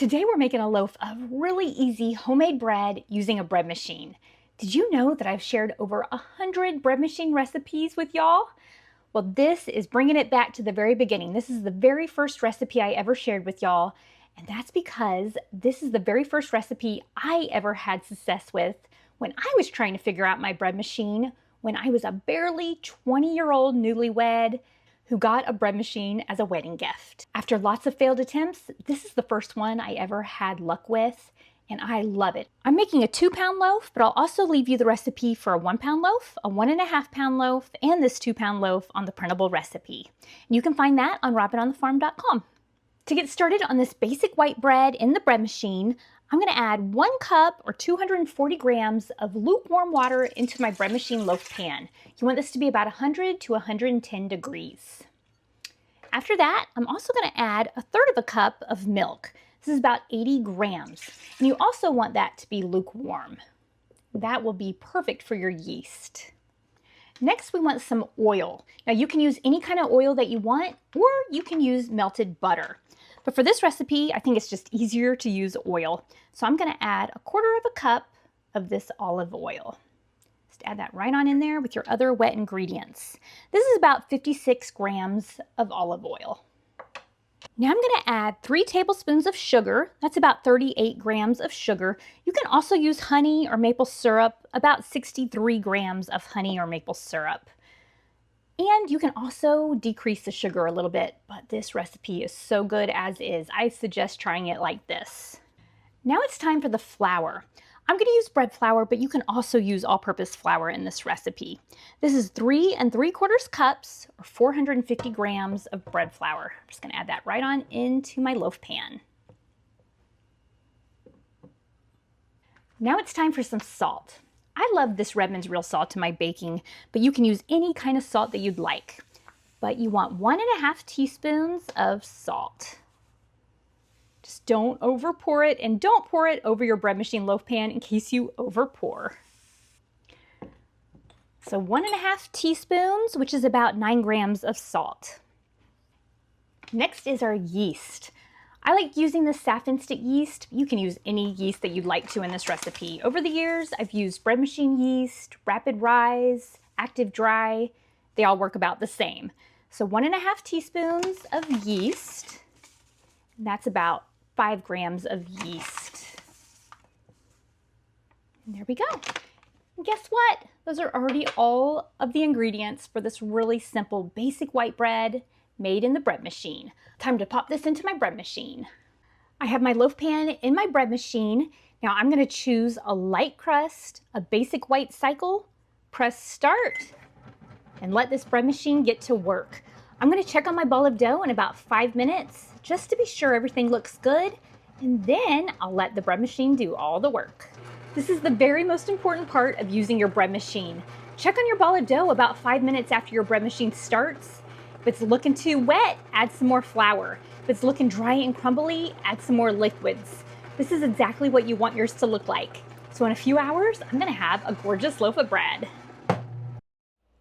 Today we're making a loaf of really easy homemade bread using a bread machine. Did you know that I've shared over 100 bread machine recipes with y'all? Well, this is bringing it back to the very beginning. This is the very first recipe I ever shared with y'all, and that's because this is the very first recipe I ever had success with when I was trying to figure out my bread machine when I was a barely 20-year-old newlywed who got a bread machine as a wedding gift. After lots of failed attempts, this is the first one I ever had luck with, and I love it. I'm making a 2-pound loaf, but I'll also leave you the recipe for a 1-pound loaf, a 1.5-pound loaf, and this 2-pound loaf on the printable recipe. And you can find that on robinonthefarm.com. To get started on this basic white bread in the bread machine, I'm going to add 1 cup or 240 grams of lukewarm water into my bread machine loaf pan. You want this to be about 100 to 110 degrees. After that, I'm also going to add 1/3 of a cup of milk. This is about 80 grams. And you also want that to be lukewarm. That will be perfect for your yeast. Next, we want some oil. Now you can use any kind of oil that you want, or you can use melted butter. But for this recipe, I think it's just easier to use oil. So I'm going to add 1/4 of a cup of this olive oil. Just add that right on in there with your other wet ingredients. This is about 56 grams of olive oil. Now I'm going to add 3 tablespoons of sugar. That's about 38 grams of sugar. You can also use honey or maple syrup, about 63 grams of honey or maple syrup. And you can also decrease the sugar a little bit, but this recipe is so good as is. I suggest trying it like this. Now it's time for the flour. I'm going to use bread flour, but you can also use all-purpose flour in this recipe. This is 3 3/4 cups or 450 grams of bread flour. I'm just going to add that right on into my loaf pan. Now it's time for some salt. I love this Redmond's Real Salt in my baking, but you can use any kind of salt that you'd like. But you want 1.5 teaspoons of salt. Just don't over pour it, and don't pour it over your bread machine loaf pan in case you over pour. So 1.5 teaspoons, which is about 9 grams of salt. Next is our yeast. I like using the Saf Instant yeast. You can use any yeast that you'd like to in this recipe. Over the years, I've used bread machine yeast, Rapid Rise, Active Dry. They all work about the same. So 1.5 teaspoons of yeast. That's about 5 grams of yeast. And there we go. And guess what? Those are already all of the ingredients for this really simple basic white bread made in the bread machine. Time to pop this into my bread machine. I have my loaf pan in my bread machine. Now I'm going to choose a light crust, a basic white cycle, press start, and let this bread machine get to work. I'm going to check on my ball of dough in about 5 minutes just to be sure everything looks good, and then I'll let the bread machine do all the work. This is the very most important part of using your bread machine. Check on your ball of dough about 5 minutes after your bread machine starts. If it's looking too wet, add some more flour. If it's looking dry and crumbly, add some more liquids. This is exactly what you want yours to look like. So in a few hours, I'm gonna have a gorgeous loaf of bread.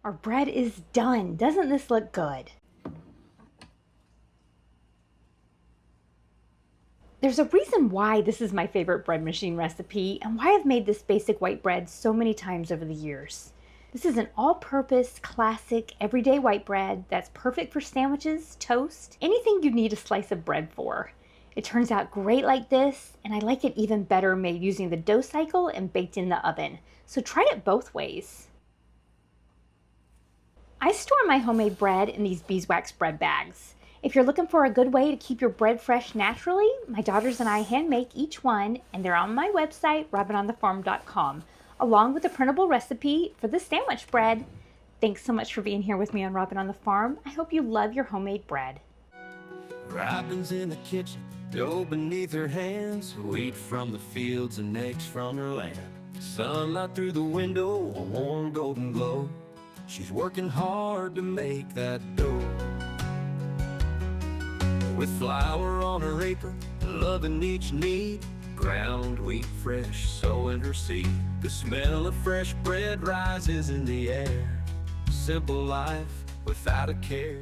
Our bread is done. Doesn't this look good? There's a reason why this is my favorite bread machine recipe and why I've made this basic white bread so many times over the years. This is an all-purpose, classic, everyday white bread that's perfect for sandwiches, toast, anything you need a slice of bread for. It turns out great like this, and I like it even better made using the dough cycle and baked in the oven. So try it both ways. I store my homemade bread in these beeswax bread bags. If you're looking for a good way to keep your bread fresh naturally, my daughters and I hand make each one, and they're on my website, robinonthefarm.com. along with a printable recipe for the sandwich bread. Thanks so much for being here with me on Robin on the Farm. I hope you love your homemade bread. Robin's in the kitchen, dough beneath her hands, wheat from the fields and eggs from her land. Sunlight through the window, a warm golden glow. She's working hard to make that dough. With flour on her apron, loving each need. Ground wheat fresh, sowing her seed. The smell of fresh bread rises in the air. Simple life without a care.